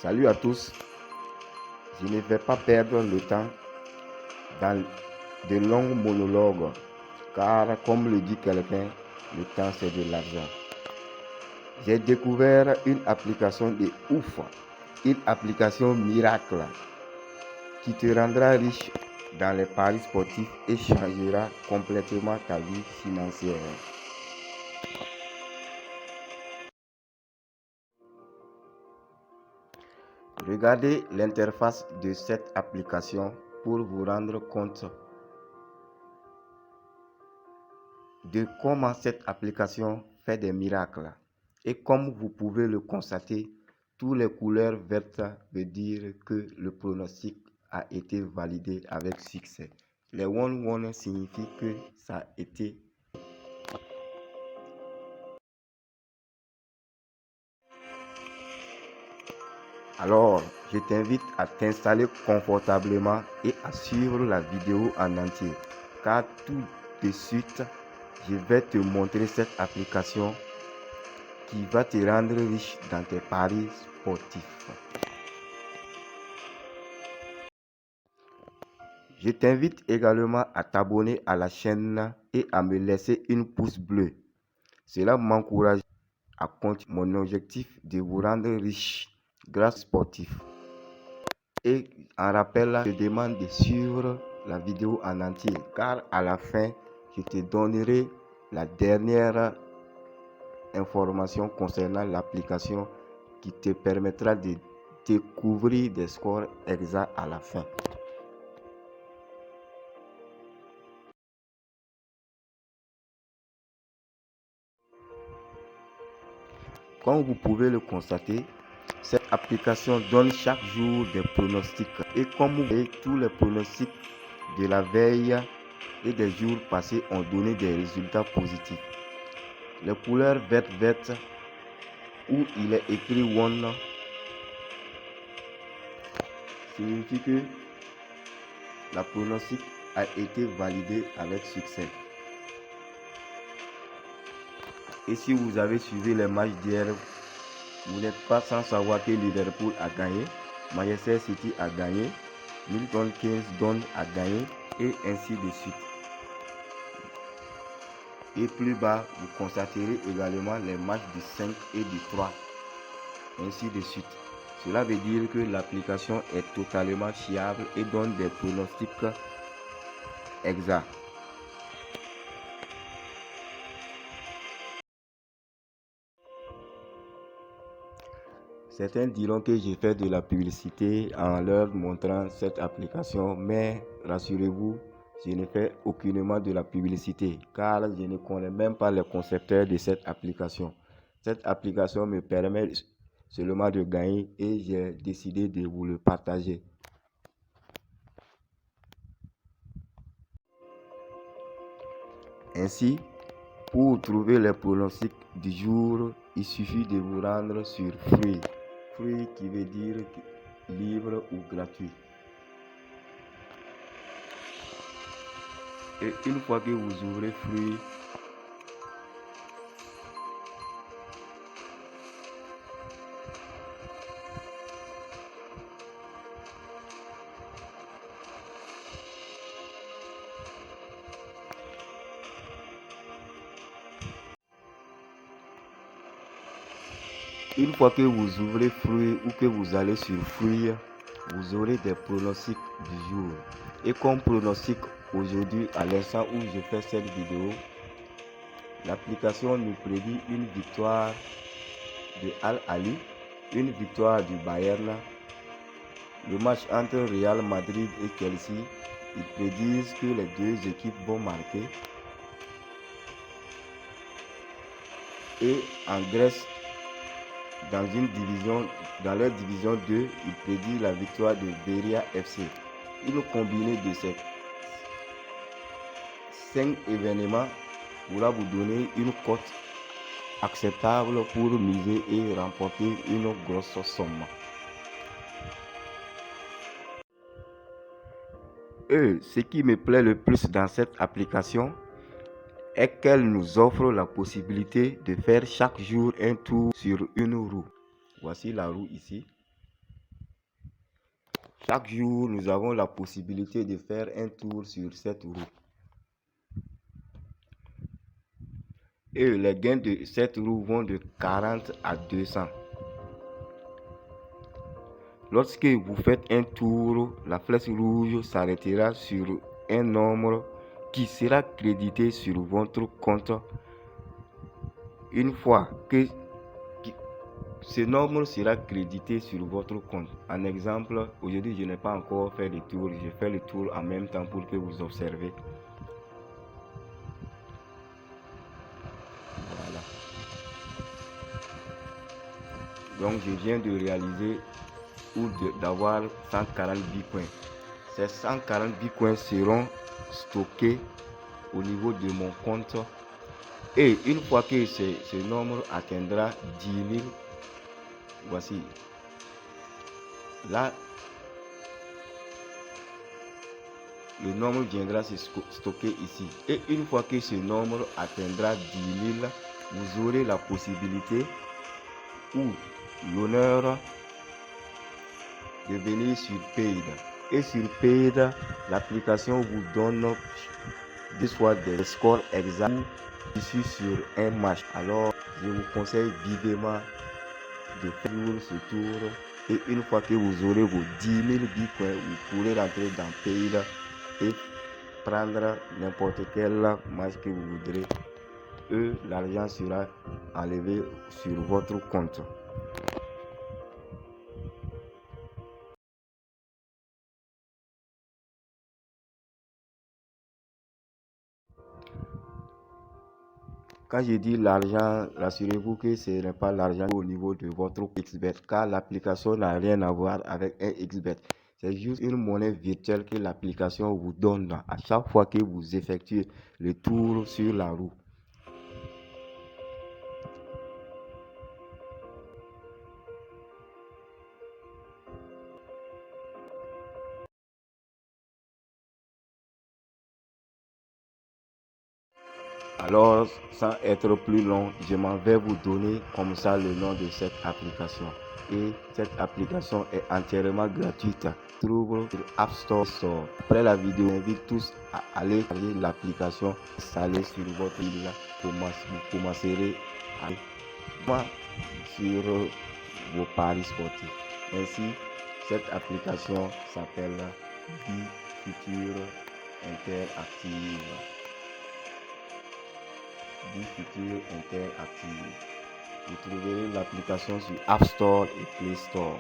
Salut à tous, je ne vais pas perdre le temps dans de longs monologues, car comme le dit quelqu'un, le temps c'est de l'argent. J'ai découvert une application de ouf, une application miracle qui te rendra riche dans les paris sportifs et changera complètement ta vie financière. Regardez l'interface de cette application pour vous rendre compte de comment cette application fait des miracles. Et comme vous pouvez le constater, toutes les couleurs vertes veulent dire que le pronostic a été validé avec succès. Les 1-1 signifie que ça a été. Alors, je t'invite à t'installer confortablement et à suivre la vidéo en entier, car tout de suite, je vais te montrer cette application qui va te rendre riche dans tes paris sportifs. Je t'invite également à t'abonner à la chaîne et à me laisser une pouce bleu. Cela m'encourage à continuer mon objectif de vous rendre riche grâce au sportif. Et en rappel, je te demande de suivre la vidéo en entier, car à la fin, je te donnerai la dernière information concernant l'application qui te permettra de découvrir des scores exacts à la fin. Comme vous pouvez le constater, cette application donne chaque jour des pronostics. Et comme vous voyez, tous les pronostics de la veille et des jours passés ont donné des résultats positifs. Les couleurs vertes où il est écrit One signifie que la pronostic a été validée avec succès. Et si vous avez suivi les matchs d'hier, vous n'êtes pas sans savoir que Liverpool a gagné, Manchester City a gagné, Milton Keynes a gagné, et ainsi de suite. Et plus bas, vous constaterez également les matchs du 5 et du 3, ainsi de suite. Cela veut dire que l'application est totalement fiable et donne des pronostics exacts. Certains diront que j'ai fait de la publicité en leur montrant cette application, mais rassurez-vous, je ne fais aucunement de la publicité car je ne connais même pas les concepteurs de cette application. Cette application me permet seulement de gagner et j'ai décidé de vous le partager. Ainsi, pour trouver les pronostics du jour, il suffit de vous rendre sur Free. Free qui veut dire libre ou gratuit. Et une fois que vous ouvrez Free, une fois que vous ouvrez Free ou que vous allez sur Free, vous aurez des pronostics du jour. Et comme pronostic aujourd'hui, à l'instant où je fais cette vidéo, l'application nous prédit une victoire de Al Ahly, une victoire du Bayern, le match entre Real Madrid et Chelsea. Ils prédisent que les deux équipes vont marquer. Et en Grèce, dans leur division 2, ils prédisent la victoire de Beria FC. Une combinée de ces 5 événements pourra vous donner une cote acceptable pour miser et remporter une grosse somme. Et ce qui me plaît le plus dans cette application est qu'elle nous offre la possibilité de faire chaque jour un tour sur une roue. Voici la roue ici. Chaque jour, nous avons la possibilité de faire un tour sur cette roue. Et les gains de cette roue vont de 40 à 200. Lorsque vous faites un tour, la flèche rouge s'arrêtera sur un nombre qui sera crédité sur votre compte. Une fois que ce nombre sera crédité sur votre compte. En exemple, aujourd'hui, je n'ai pas encore fait le tour. Je fais le tour en même temps pour que vous observez. Voilà. Donc, je viens de réaliser ou d'avoir 140 bitcoins. Ces 140 bitcoins seront stockés au niveau de mon compte. Et une fois que ce nombre atteindra 10 000, voici. Là, le nombre viendra se stocker ici. Et une fois que ce nombre atteindra 10 000, vous aurez la possibilité ou l'honneur de venir sur Paid. Et sur Paid, l'application vous donne soit des scores exacts issus sur un match. Alors, je vous conseille vivement de faire ce tour. Et une fois que vous aurez vos 10 000 bitcoins, vous pourrez rentrer dans Paid et prendre n'importe quel match que vous voudrez. Et l'argent sera enlevé sur votre compte. Quand je dis l'argent, rassurez-vous que ce n'est pas l'argent au niveau de votre XBet, car l'application n'a rien à voir avec un XBet. C'est juste une monnaie virtuelle que l'application vous donne à chaque fois que vous effectuez le tour sur la roue. Alors, sans être plus long, je m'en vais vous donner comme ça le nom de cette application. Et cette application est entièrement gratuite. Trouve sur App Store. Après la vidéo, j'invite tous à aller charger l'application, installer sur votre île. Vous commencerez à sur vos paris sportifs. Ainsi, cette application s'appelle BitFuture Interactive. BitFuture Interactive. Vous trouverez l'application sur App Store et Play Store.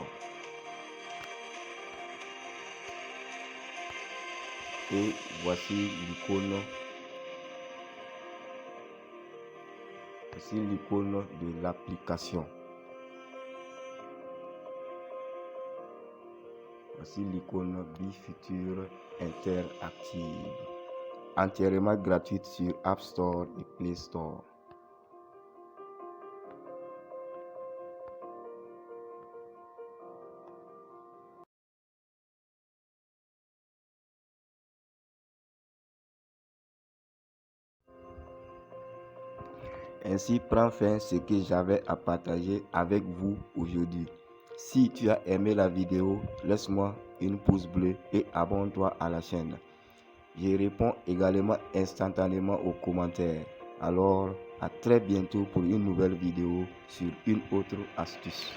Et voici l'icône. Voici l'icône de l'application. Voici l'icône BitFuture Interactive. Entièrement gratuite sur App Store et Play Store. Ainsi prend fin ce que j'avais à partager avec vous aujourd'hui. Si tu as aimé la vidéo, laisse-moi une pouce bleu et abonne-toi à la chaîne. Je réponds également instantanément aux commentaires. Alors, à très bientôt pour une nouvelle vidéo sur une autre astuce.